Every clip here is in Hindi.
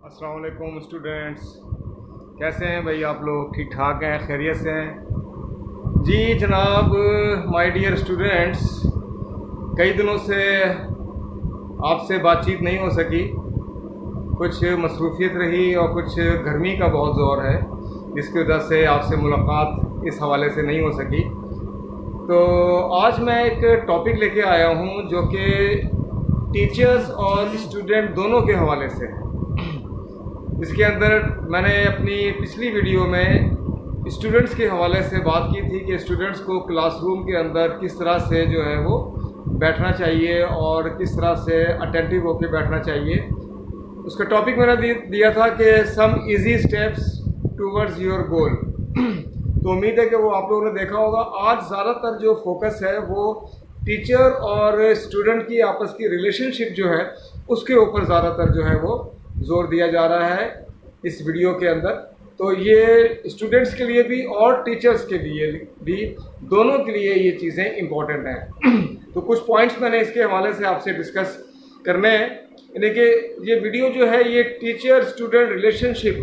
अस्सलाम वालेकुम स्टूडेंट्स, कैसे हैं भाई आप लोग? ठीक ठाक हैं, खैरियत से हैं? जी जनाब, माय डियर स्टूडेंट्स, कई दिनों से आपसे बातचीत नहीं हो सकी। कुछ मसरूफियत रही और कुछ गर्मी का बहुत ज़ोर है, जिसकी वजह से आपसे मुलाकात इस हवाले से नहीं हो सकी। तो आज मैं एक टॉपिक लेके आया हूँ जो कि टीचर्स और स्टूडेंट दोनों के हवाले से है। इसके अंदर मैंने अपनी पिछली वीडियो में स्टूडेंट्स के हवाले से बात की थी कि स्टूडेंट्स को क्लासरूम के अंदर किस तरह से जो है वो बैठना चाहिए और किस तरह से अटेंटिव होकर बैठना चाहिए। उसका टॉपिक मैंने दिया था कि some easy steps towards your goal. तो उम्मीद है कि वो आप लोगों ने देखा होगा। आज ज़्यादातर जो फोकस है वो टीचर और स्टूडेंट की आपस की रिलेशनशिप जो है उसके ऊपर ज़्यादातर जो है वो जोर दिया जा रहा है इस वीडियो के अंदर। तो ये स्टूडेंट्स के लिए भी और टीचर्स के लिए भी, दोनों के लिए ये चीज़ें इम्पॉर्टेंट हैं। तो कुछ पॉइंट्स मैंने इसके हवाले से आपसे डिस्कस करने हैं। यानी कि ये वीडियो जो है ये टीचर स्टूडेंट रिलेशनशिप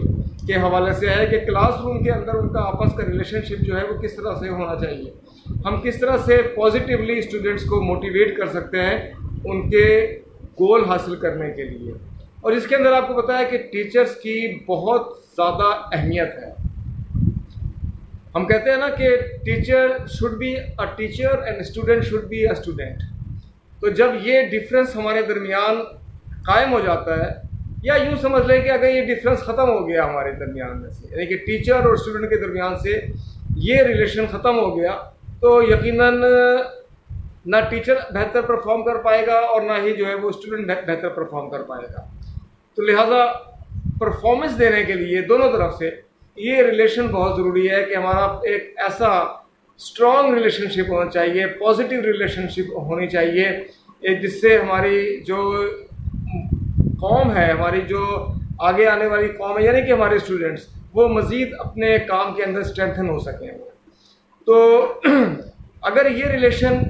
के हवाले से है कि क्लासरूम के अंदर उनका आपस का रिलेशनशिप जो है वो किस तरह से होना चाहिए। हम किस तरह से पॉजिटिवली स्टूडेंट्स को मोटिवेट कर सकते हैं उनके गोल हासिल करने के लिए। और इसके अंदर आपको पता है कि टीचर्स की बहुत ज़्यादा अहमियत है। हम कहते हैं ना कि teacher should be a teacher and student should be a student. तो जब ये डिफरेंस हमारे दरमियान कायम हो जाता है, या यूँ समझ लें कि अगर ये डिफरेंस ख़त्म हो गया हमारे दरमियान में से, यानी कि टीचर और स्टूडेंट के दरमियान से ये रिलेशन ख़त्म हो गया, तो यकीनन ना टीचर बेहतर परफॉर्म कर पाएगा और ना ही जो है वो स्टूडेंट बेहतर परफॉर्म कर पाएगा। तो लिहाजा परफॉर्मेंस देने के लिए दोनों तरफ से ये रिलेशन बहुत ज़रूरी है कि हमारा एक ऐसा स्ट्रॉन्ग रिलेशनशिप होना चाहिए, पॉजिटिव रिलेशनशिप होनी चाहिए, जिससे हमारी जो कौम है, हमारी जो आगे आने वाली कौम है, यानी कि हमारे स्टूडेंट्स, वो मज़ीद अपने काम के अंदर स्ट्रेंथन हो सकें। तो अगर ये रिलेशन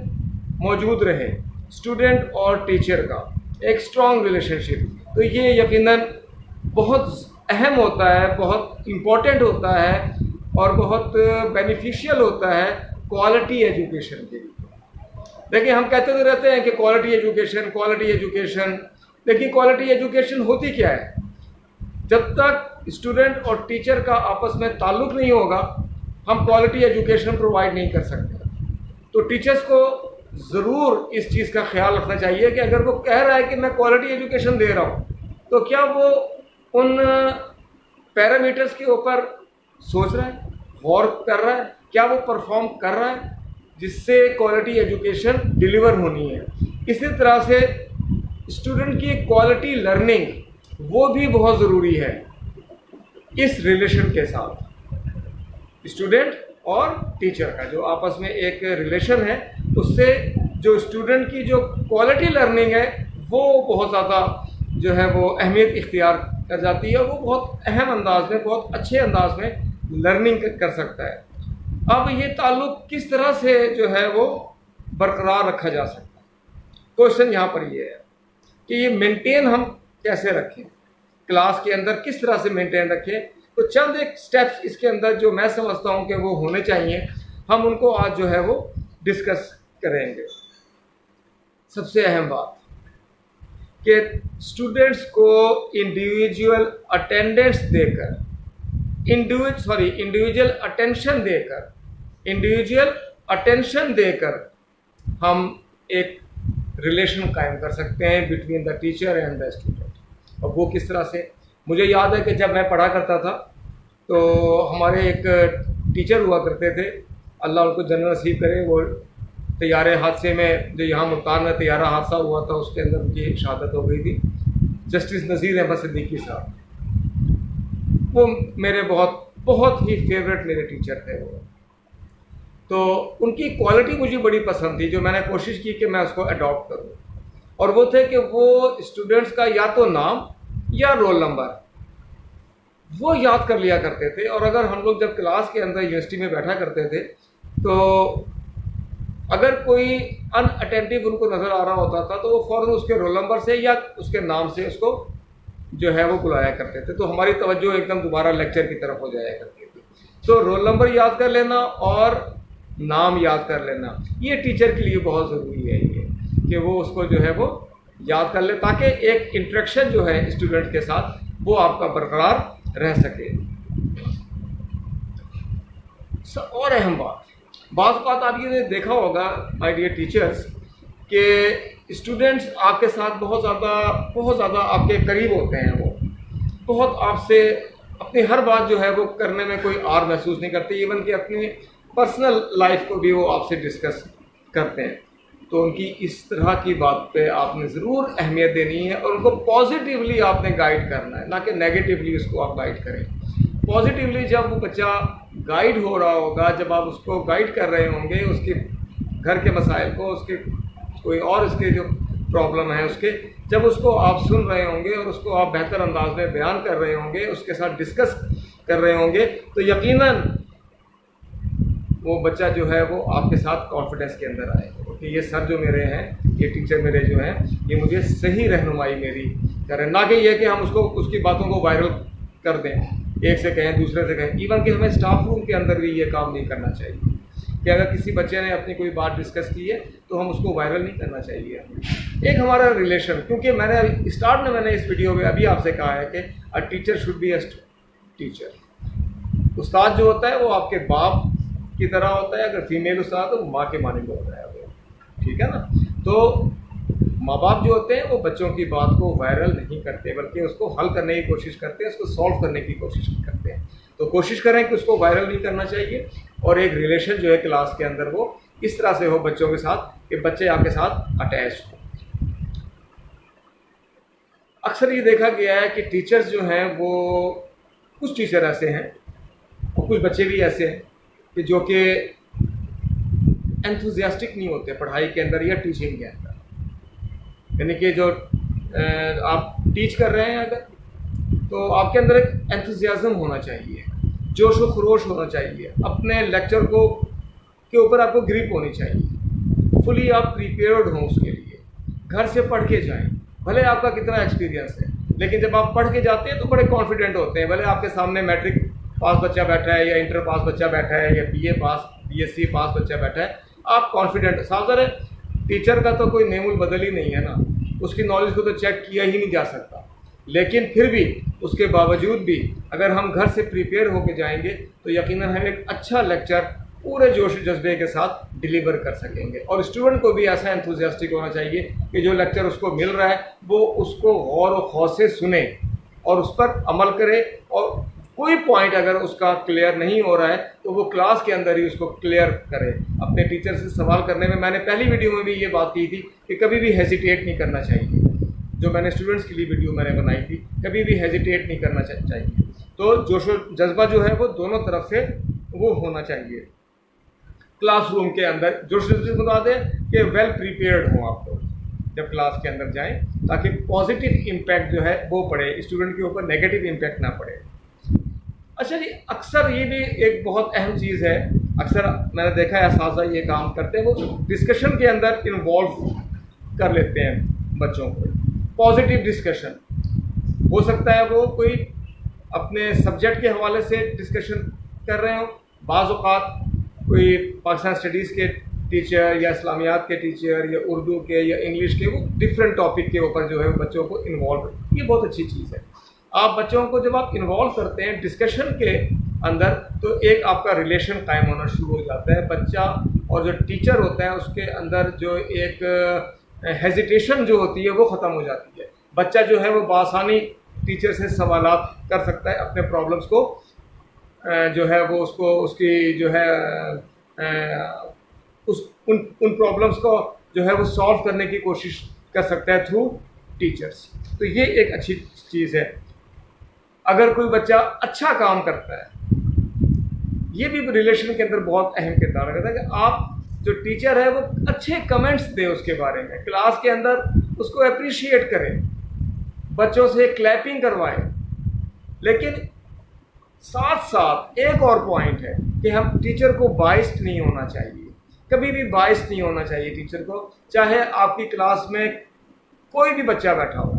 मौजूद रहे स्टूडेंट और टीचर का, एक स्ट्रॉन्ग रिलेशनशिप, तो ये यकीनन बहुत अहम होता है, बहुत इम्पोर्टेंट होता है और बहुत बेनिफिशियल होता है क्वालिटी एजुकेशन के लिए। देखिए, हम कहते तो रहते हैं कि क्वालिटी एजुकेशन, क्वालिटी एजुकेशन। देखिए, क्वालिटी एजुकेशन होती क्या है? जब तक स्टूडेंट और टीचर का आपस में ताल्लुक़ नहीं होगा, हम क्वालिटी एजुकेशन प्रोवाइड नहीं कर सकते। तो टीचर्स को ज़रूर इस चीज़ का ख्याल रखना चाहिए कि अगर वो कह रहा है कि मैं क्वालिटी एजुकेशन दे रहा हूँ, तो क्या वो उन पैरामीटर्स के ऊपर सोच रहा है, गौर कर रहा है, क्या वो परफॉर्म कर रहा है जिससे क्वालिटी एजुकेशन डिलीवर होनी है। इसी तरह से स्टूडेंट की क्वालिटी लर्निंग वो भी बहुत ज़रूरी है इस रिलेशन के साथ। स्टूडेंट और टीचर का जो आपस में एक रिलेशन है, उससे जो स्टूडेंट की जो क्वालिटी लर्निंग है वो बहुत ज़्यादा जो है वो अहमियत इख्तियार कर जाती है। वो बहुत अहम अंदाज में, बहुत अच्छे अंदाज में लर्निंग कर सकता है। अब ये ताल्लुक़ किस तरह से जो है वो बरकरार रखा जा सकता है? क्वेश्चन यहाँ पर ये है कि ये मेंटेन हम कैसे रखें, क्लास के अंदर किस तरह से मेंटेन रखें। तो चंद एक स्टेप्स इसके अंदर जो मैं समझता हूँ कि वो होने चाहिए, हम उनको आज जो है वो डिस्कस करेंगे। सबसे अहम बात कि स्टूडेंट्स को इंडिविजुअल अटेंडेंस देकर, इंडिविजुअल अटेंशन देकर हम एक रिलेशन कायम कर सकते हैं between the teacher and the student. और वो किस तरह से? मुझे याद है कि जब मैं पढ़ा करता था तो हमारे एक टीचर हुआ करते थे, अल्लाह उनको जन्नत नसीब करे। वो तैयारे हादसे में, जो यहाँ मुल्तान में तैयारा हादसा हुआ था, उसके अंदर उनकी शहादत हो गई थी। जस्टिस नज़ीर अहमद सिद्दीकी साहब, वो मेरे बहुत ही फेवरेट मेरे टीचर थे वो। तो उनकी क्वालिटी मुझे बड़ी पसंद थी, जो मैंने कोशिश की कि मैं उसको अडॉप्ट करूँ। और वो थे कि वो स्टूडेंट्स का या तो नाम या रोल नंबर वो याद कर लिया करते थे। और अगर हम लोग जब क्लास के अंदर यूनिवर्सिटी में बैठा करते थे, तो अगर कोई अनअटेंटिव उनको नज़र आ रहा होता था तो वो फ़ौरन उसके रोल नंबर से या उसके नाम से उसको जो है वो बुलाया करते थे, तो हमारी तवज्जो एकदम दोबारा लेक्चर की तरफ हो जाया करती थी। तो रोल नंबर याद कर लेना और नाम याद कर लेना, ये टीचर के लिए बहुत ज़रूरी है ये कि वो उसको जो है वो याद कर ले, ताकि एक इंटरेक्शन जो है स्टूडेंट के साथ वो आपका बरकरार रह सके। और अहम बात आप ये देखा होगा माय डियर टीचर्स कि स्टूडेंट्स आपके साथ बहुत ज़्यादा आपके करीब होते हैं, वो बहुत आपसे अपनी हर बात जो है वो करने में कोई आर महसूस नहीं करते, इवन कि अपनी पर्सनल लाइफ को भी वो आपसे डिस्कस करते हैं। तो उनकी इस तरह की बात पे आपने ज़रूर अहमियत देनी है और उनको पॉजिटिवली आपने गाइड करना है, ना कि नेगेटिवली उसको आप गाइड करें। पॉजिटिवली जब वो बच्चा गाइड हो रहा होगा, जब आप उसको गाइड कर रहे होंगे उसके घर के मसाइल को, उसके कोई और उसके जो प्रॉब्लम है उसके, जब उसको आप सुन रहे होंगे और उसको आप बेहतर अंदाज में बयान कर रहे होंगे, उसके साथ डिस्कस कर रहे होंगे, तो यकीनन वो बच्चा जो है वो आपके साथ कॉन्फिडेंस के अंदर आएगा कि ये सर जो मेरे हैं, ये टीचर मेरे जो हैं, ये मुझे सही रहनुमाई मेरी करें, ना कि ये कि हम उसको उसकी बातों को वायरल कर दें, एक से कहें दूसरे से कहें। इवन कि हमें स्टाफ रूम के अंदर भी ये काम नहीं करना चाहिए कि अगर किसी बच्चे ने अपनी कोई बात डिस्कस की है तो हम उसको वायरल नहीं करना चाहिए। एक हमारा रिलेशन, क्योंकि मैंने स्टार्ट में मैंने इस वीडियो में अभी आपसे कहा है कि a teacher should be a teacher. उस्ताद जो होता है वो आपके बाप की तरह होता है, अगर फीमेल उस्ताद तो माँ के माने को होता है वो, ठीक है ना। तो माँ बाप जो होते हैं वो बच्चों की बात को वायरल नहीं करते, बल्कि उसको हल करने की कोशिश करते हैं, उसको सॉल्व करने की कोशिश करते हैं। तो कोशिश करें कि उसको वायरल नहीं करना चाहिए और एक रिलेशन जो है क्लास के अंदर वो इस तरह से हो बच्चों के साथ कि बच्चे आपके साथ अटैच हो। अक्सर ये देखा गया है कि टीचर्स जो हैं वो, कुछ टीचर ऐसे हैं और कुछ बच्चे भी ऐसे हैं कि जो कि एंथुजियास्टिक नहीं होते पढ़ाई के अंदर या टीचिंग के अंदर। यानी कि जो आप टीच कर रहे हैं अगर, तो आपके अंदर एक एंथुजियाज्म होना चाहिए, जोश व खरोश होना चाहिए, अपने लेक्चर को के ऊपर आपको ग्रिप होनी चाहिए, फुली आप प्रिपेयर्ड हों उसके लिए। घर से पढ़ के जाएं, भले आपका कितना एक्सपीरियंस है, लेकिन जब आप पढ़ के जाते हैं तो बड़े कॉन्फिडेंट होते हैं। भले आपके सामने मैट्रिक पास बच्चा बैठा है या इंटर पास बच्चा बैठा है या बीए पास बीएससी पास बच्चा बैठा है, आप कॉन्फिडेंट। साहब टीचर का तो कोई नेमुल बदल ही नहीं है ना, उसकी नॉलेज को तो चेक किया ही नहीं जा सकता, लेकिन फिर भी उसके बावजूद भी अगर हम घर से प्रिपेयर होकर जाएंगे तो यकीनन हम एक अच्छा लेक्चर पूरे जोश जज्बे के साथ डिलीवर कर सकेंगे। और स्टूडेंट को भी ऐसा एंथुजियास्टिक होना चाहिए कि जो लेक्चर उसको मिल रहा है वो उसको गौर और खौफ से सुने और उस पर अमल करे, और कोई पॉइंट अगर उसका क्लियर नहीं हो रहा है तो वो क्लास के अंदर ही उसको क्लियर करे। अपने टीचर से सवाल करने में, मैंने पहली वीडियो में भी ये बात की थी कि कभी भी हेजिटेट नहीं करना चाहिए। जो मैंने स्टूडेंट्स के लिए वीडियो मैंने बनाई थी, कभी भी हेजिटेट नहीं करना चाहिए। तो जोश जज्बा जो है वो दोनों तरफ से वो होना चाहिए। क्लासरूम के अंदर जोश जज्बा बता दें कि वेल प्रिपेयर्ड हो आप लोग जब क्लास के अंदर जाएं, ताकि पॉजिटिव इम्पैक्ट जो है वो पड़े, स्टूडेंट के ऊपर नेगेटिव इम्पैक्ट ना पड़े। अच्छा जी, अक्सर ये भी एक बहुत अहम चीज़ है, अक्सर मैंने देखा है असातिज़ा ये काम करते हैं, वो डिस्कशन के अंदर इन्वॉल्व कर लेते हैं बच्चों को। पॉजिटिव डिस्कशन हो सकता है, वो कोई अपने सब्जेक्ट के हवाले से डिस्कशन कर रहे हो, बाज़ औक़ात कोई पाकिस्तान स्टडीज़ के टीचर या इस्लामियात के टीचर या उर्दू के या इंग्लिश के, वो डिफरेंट टॉपिक के ऊपर जो है बच्चों को इन्वॉल्व, ये बहुत अच्छी चीज़ है। आप बच्चों को जब आप इन्वॉल्व करते हैं डिस्कशन के अंदर, तो एक आपका रिलेशन कायम होना शुरू हो जाता है। बच्चा और जो टीचर होता है उसके अंदर जो एक हेजिटेशन जो होती है वो ख़त्म हो जाती है। बच्चा जो है वो बासानी टीचर से सवालात कर सकता है, अपने प्रॉब्लम्स को जो है वो उसको उसकी जो है उन प्रॉब्लम्स को जो है वो सॉल्व करने की कोशिश कर सकता है थ्रू टीचर्स। तो ये एक अच्छी चीज़ है। अगर कोई बच्चा अच्छा काम करता है, ये भी रिलेशन के अंदर बहुत अहम किरदार करता है कि आप जो टीचर है वो अच्छे कमेंट्स दे उसके बारे में, क्लास के अंदर उसको अप्रिशिएट करें, बच्चों से क्लैपिंग करवाएं। लेकिन साथ साथ एक और पॉइंट है कि हम टीचर को बाइस्ड नहीं होना चाहिए, कभी भी बाइस्ड नहीं होना चाहिए टीचर को, चाहे आपकी क्लास में कोई भी बच्चा बैठा हो।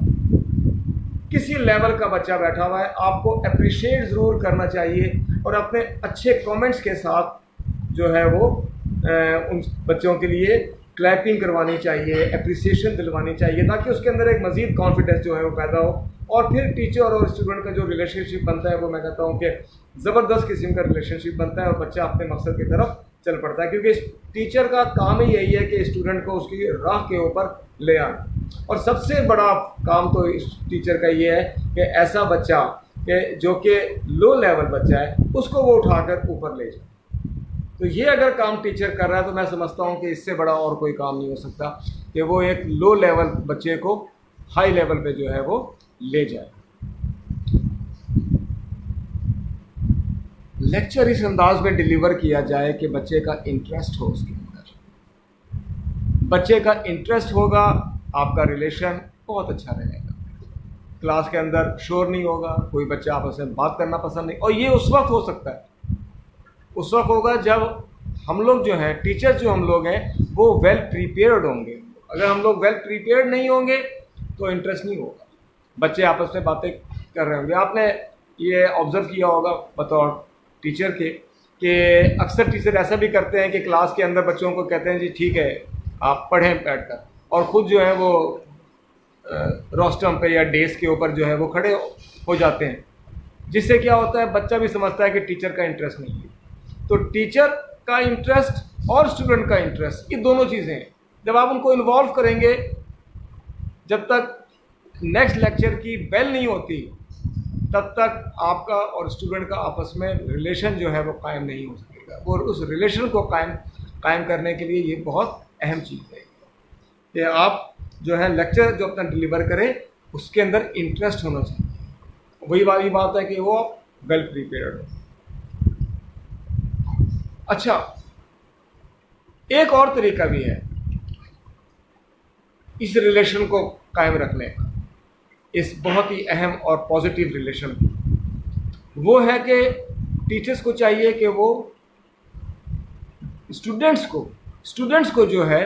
किसी लेवल का बच्चा बैठा हुआ है, आपको अप्रिशिएट ज़रूर करना चाहिए और अपने अच्छे कमेंट्स के साथ जो है वो उन बच्चों के लिए क्लैपिंग करवानी चाहिए, अप्रिसिएशन दिलवानी चाहिए, ताकि उसके अंदर एक मज़ीद कॉन्फिडेंस जो है वो पैदा हो। और फिर टीचर और स्टूडेंट का जो रिलेशनशिप बनता है वो मैं कहता हूँ कि ज़बरदस्त किस्म का रिलेशनशिप बनता है और बच्चा अपने मकसद की तरफ चल पड़ता है, क्योंकि टीचर का काम ही यही है कि स्टूडेंट को उसकी राह के ऊपर ले आना। और सबसे बड़ा काम तो इस टीचर का ये है कि ऐसा बच्चा कि जो कि लो लेवल बच्चा है उसको वो उठाकर ऊपर ले जाए। तो ये अगर काम टीचर कर रहा है तो मैं समझता हूँ कि इससे बड़ा और कोई काम नहीं हो सकता कि वो एक लो लेवल बच्चे को हाई लेवल पे जो है वो ले जाए। लेक्चर इस अंदाज में डिलीवर किया जाए कि बच्चे का इंटरेस्ट हो उसके अंदर। बच्चे का इंटरेस्ट होगा, आपका रिलेशन बहुत अच्छा रहेगा। क्लास के अंदर शोर नहीं होगा, कोई बच्चा आपस में बात करना पसंद नहीं। और ये उस वक्त हो सकता है, उस वक्त होगा जब हम लोग जो हैं, टीचर्स जो हम लोग हैं, वो वेल प्रिपेयर्ड होंगे। अगर हम लोग वेल प्रिपेयर्ड नहीं होंगे तो इंटरेस्ट नहीं होगा। बच्चे आपस में बातें कर रहे होंगे। आपने ये ऑब्ज़र्व किया होगा बतौर टीचर के कि अक्सर टीचर ऐसा भी करते हैं कि क्लास के अंदर बच्चों को कहते हैं जी ठीक है आप पढ़ें बैठकर, और ख़ुद जो है वो रोस्टम पे या डेस्क के ऊपर जो है वो खड़े हो जाते हैं, जिससे क्या होता है बच्चा भी समझता है कि टीचर का इंटरेस्ट नहीं है। तो टीचर का इंटरेस्ट और स्टूडेंट का इंटरेस्ट, ये दोनों चीज़ें हैं। जब आप उनको इन्वॉल्व करेंगे, जब तक नेक्स्ट लेक्चर की बेल नहीं होती तब तक आपका और स्टूडेंट का आपस में रिलेशन जो है वो कायम नहीं हो सकेगा। और उस रिलेशन को कायम करने के लिए ये बहुत अहम चीज़ है कि आप जो है लेक्चर जो अपना डिलीवर करें उसके अंदर इंटरेस्ट होना चाहिए। वही वाली बात है कि वो वेल प्रिपेयर्ड हो। अच्छा, एक और तरीका भी है इस रिलेशन को कायम रखने का, इस बहुत ही अहम और पॉजिटिव रिलेशन। वो है कि टीचर्स को चाहिए कि वो स्टूडेंट्स को जो है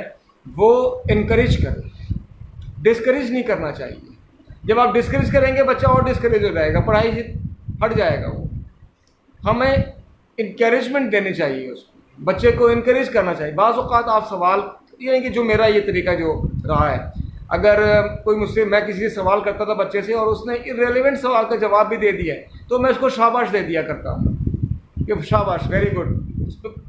वो इनकरेज करें, डिस्करेज नहीं करना चाहिए। जब आप डिस्करेज करेंगे बच्चा और डिस्करेज हो जाएगा, पढ़ाई से हट जाएगा वो। हमें इनकरेजमेंट देनी चाहिए, उसको बच्चे को इनकरेज करना चाहिए। बाज़ औक़ात आप सवाल, ये है कि जो मेरा ये तरीका जो रहा है, अगर कोई मुझसे, मैं किसी से सवाल करता था बच्चे से और उसने इर्रेलेवेंट सवाल का जवाब भी दे दिया तो मैं उसको शाबाश दे दिया करता हूँ कि शाबाश, वेरी गुड,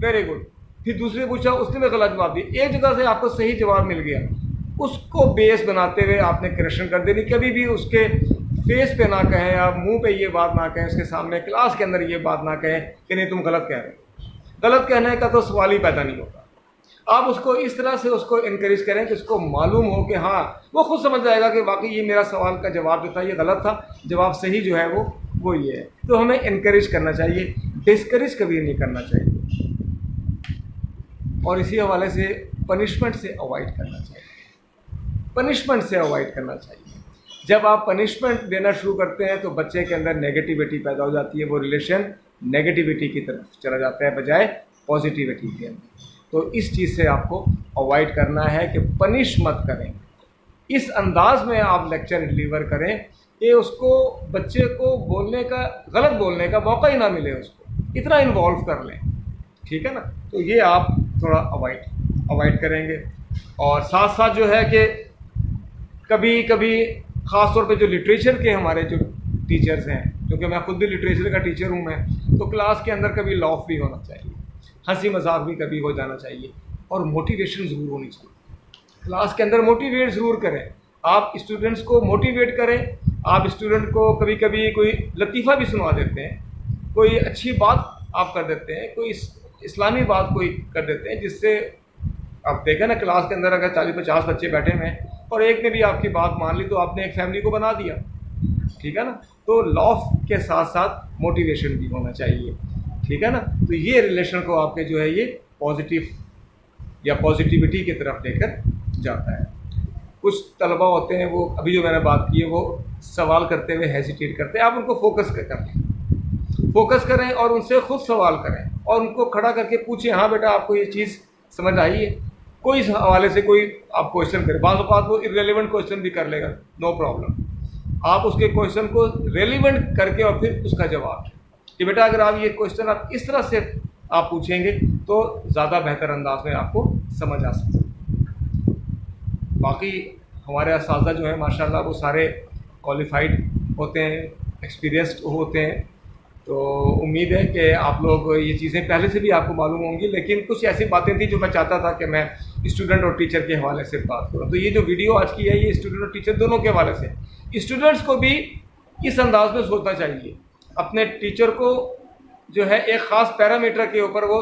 वेरी गुड। फिर दूसरे पूछा, उसने भी गलत जवाब दिया। एक जगह से आपको सही जवाब मिल गया, उसको बेस बनाते हुए आपने करेक्शन कर देनी। कभी भी उसके फेस पे ना कहें या मुंह पे ये बात ना कहें, उसके सामने क्लास के अंदर ये बात ना कहें कि नहीं तुम गलत कह रहे हो। गलत कहने का तो सवाल ही पैदा नहीं होता। आप उसको इस तरह से उसको इनकरेज करें कि उसको मालूम हो कि हाँ, वो खुद समझ जाएगा कि वाकई ये मेरा सवाल का जवाब जो था ये गलत था, जवाब सही जो है वो ये है। तो हमें इनकरेज करना चाहिए, डिस्करेज कभी नहीं करना चाहिए। और इसी हवाले से पनिशमेंट से अवॉइड करना चाहिए, पनिशमेंट से अवॉइड करना चाहिए। जब आप पनिशमेंट देना शुरू करते हैं तो बच्चे के अंदर नेगेटिविटी पैदा हो जाती है, वो रिलेशन नेगेटिविटी की तरफ चला जाता है बजाय पॉजिटिविटी के अंदर। तो इस चीज़ से आपको अवॉइड करना है कि पनिश मत करें, इस अंदाज में आप लेक्चर डिलीवर करें कि उसको, बच्चे को बोलने का, गलत बोलने का मौका ही ना मिले, उसको इतना इन्वॉल्व कर लें, ठीक है ना। तो ये आप थोड़ा अवॉइड करेंगे। और साथ साथ जो है कि कभी कभी ख़ास तौर पे जो लिटरेचर के हमारे जो टीचर्स हैं, क्योंकि मैं खुद भी लिटरेचर का टीचर हूँ मैं, तो क्लास के अंदर कभी लॉफ भी होना चाहिए, हंसी मजाक भी कभी हो जाना चाहिए, और मोटिवेशन ज़रूर होनी चाहिए। क्लास के अंदर मोटिवेट ज़रूर करें, आप स्टूडेंट्स को मोटिवेट करें। आप स्टूडेंट को कभी कभी कोई लतीफ़ा भी सुना देते हैं, कोई अच्छी बात आप कर देते हैं, कोई इस्लामी बात कोई कर देते हैं, जिससे आप देखें ना क्लास के अंदर अगर 40-50 बच्चे बैठे हुए हैं और एक ने भी आपकी बात मान ली तो आपने एक फैमिली को बना दिया, ठीक है ना। तो लॉफ के साथ साथ मोटिवेशन भी होना चाहिए, ठीक है ना। तो ये रिलेशन को आपके जो है ये पॉजिटिव या पॉजिटिविटी की तरफ लेकर जाता है। कुछ तलबा होते हैं वो, अभी जो मैंने बात की है, वो सवाल करते हुए हेजिटेट करते हैं। आप उनको फोकस करें और उनसे खुद सवाल करें और उनको खड़ा करके पूछें, हाँ बेटा आपको ये चीज़ समझ आई है। कोई इस हवाले से कोई आप क्वेश्चन करें, बाज़ औक़ात वो इर्रेलेवेंट क्वेश्चन भी कर लेगा, नो प्रॉब्लम। आप उसके क्वेश्चन को रेलिवेंट करके और फिर उसका जवाब दें कि बेटा अगर आप ये क्वेश्चन आप इस तरह से आप पूछेंगे तो ज़्यादा बेहतर अंदाज में आपको समझ आ सकता है। बाकी हमारे असातिज़ा जो है माशाल्लाह वो सारे क्वालिफाइड होते हैं, एक्सपीरियंस्ड होते हैं, तो उम्मीद है कि आप लोग ये चीज़ें पहले से भी आपको मालूम होंगी, लेकिन कुछ ऐसी बातें थी जो मैं चाहता था कि मैं स्टूडेंट और टीचर के हवाले से बात करूँ। तो ये जो वीडियो आज की है ये स्टूडेंट और टीचर दोनों के हवाले से। स्टूडेंट्स को भी इस अंदाज में सोचना चाहिए, अपने टीचर को जो है एक ख़ास पैरामीटर के ऊपर वो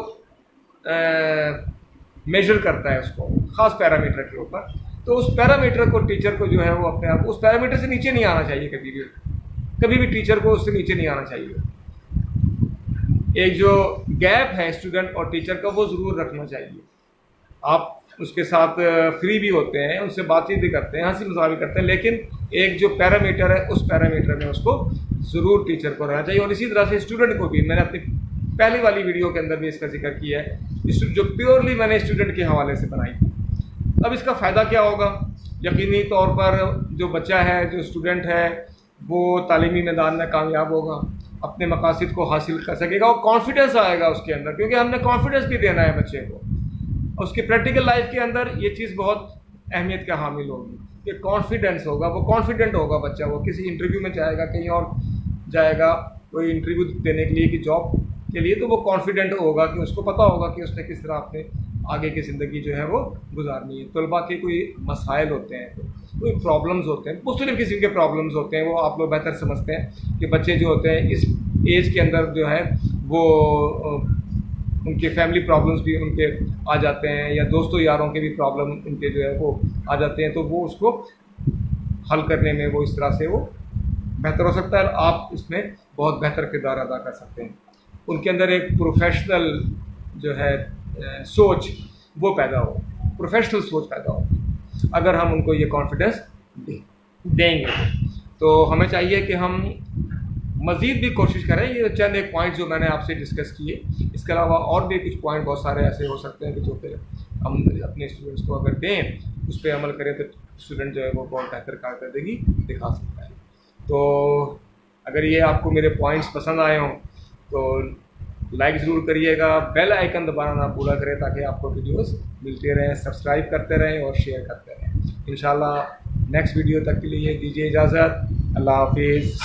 मेजर करता है, उसको ख़ास पैरामीटर के ऊपर, तो उस पैरामीटर को टीचर को जो है वो अपने आप उस पैरामीटर से नीचे नहीं आना चाहिए, कभी भी टीचर को उससे नीचे नहीं आना चाहिए। एक जो गैप है स्टूडेंट और टीचर का वो ज़रूर रखना चाहिए। आप उसके साथ फ्री भी होते हैं, उनसे बातचीत भी करते हैं, हंसी मजाक भी करते हैं, लेकिन एक जो पैरामीटर है उस पैरामीटर में उसको ज़रूर टीचर को रहना चाहिए। और इसी तरह से स्टूडेंट को भी, मैंने अपनी पहली वाली वीडियो के अंदर भी इसका जिक्र किया है, जो प्योरली मैंने स्टूडेंट के हवाले से बनाई थी। अब इसका फ़ायदा क्या होगा? यकीनी तौर पर जो बच्चा है, जो स्टूडेंट है, वो तालीमी मैदान में कामयाब होगा, अपने मकासद को हासिल कर सकेगा और कॉन्फिडेंस आएगा उसके अंदर, क्योंकि हमने कॉन्फिडेंस भी देना है बच्चे को। उसकी प्रैक्टिकल लाइफ के अंदर ये चीज़ बहुत अहमियत का हामिल होगी कि कॉन्फिडेंस होगा, वो कॉन्फिडेंट होगा बच्चा। वो किसी इंटरव्यू में जाएगा, कहीं और जाएगा कोई इंटरव्यू देने के लिए कि जॉब के लिए, तो वो कॉन्फिडेंट होगा कि उसको पता होगा कि उसने किस तरह अपने आगे की ज़िंदगी जो है वो गुजारनी है। तलबा के कोई मसाइल होते हैं, कोई प्रॉब्लम्स होते हैं, मुख्तलिफ़ किस्म के प्रॉब्लम्स होते हैं, वो आप लोग बेहतर समझते हैं कि बच्चे जो होते हैं इस एज के अंदर जो है वो उनके फैमिली प्रॉब्लम्स भी उनके आ जाते हैं, या दोस्तों यारों के भी प्रॉब्लम उनके जो है वो आ जाते हैं, तो वो उसको हल करने में वो इस तरह से वो बेहतर हो सकता है। आप इसमें बहुत बेहतर किरदार अदा कर सकते हैं। उनके अंदर एक प्रोफेशनल जो है सोच वो पैदा हो, प्रोफेशनल सोच पैदा हो अगर हम उनको ये कॉन्फिडेंस देंगे। तो हमें चाहिए कि हम मज़ीद भी कोशिश करें। ये चंद एक पॉइंट जो मैंने आपसे डिस्कस किए, इसके अलावा और भी कुछ पॉइंट बहुत सारे ऐसे हो सकते हैं कि जो कि हम अपने स्टूडेंट्स को अगर दें, उस पर अमल करें, तो स्टूडेंट जो है वो बहुत बेहतर कारकर्दगी दिखा सकता है। तो अगर ये आपको मेरे पॉइंट्स पसंद आए हों तो लाइक ज़रूर करिएगा, बेल आइकन दबाना ना भूला करें ताकि आपको वीडियोस मिलते रहें, सब्सक्राइब करते रहें और शेयर करते रहें। इंशाल्लाह नेक्स्ट वीडियो तक के लिए दीजिए इजाज़त। अल्लाह हाफिज़।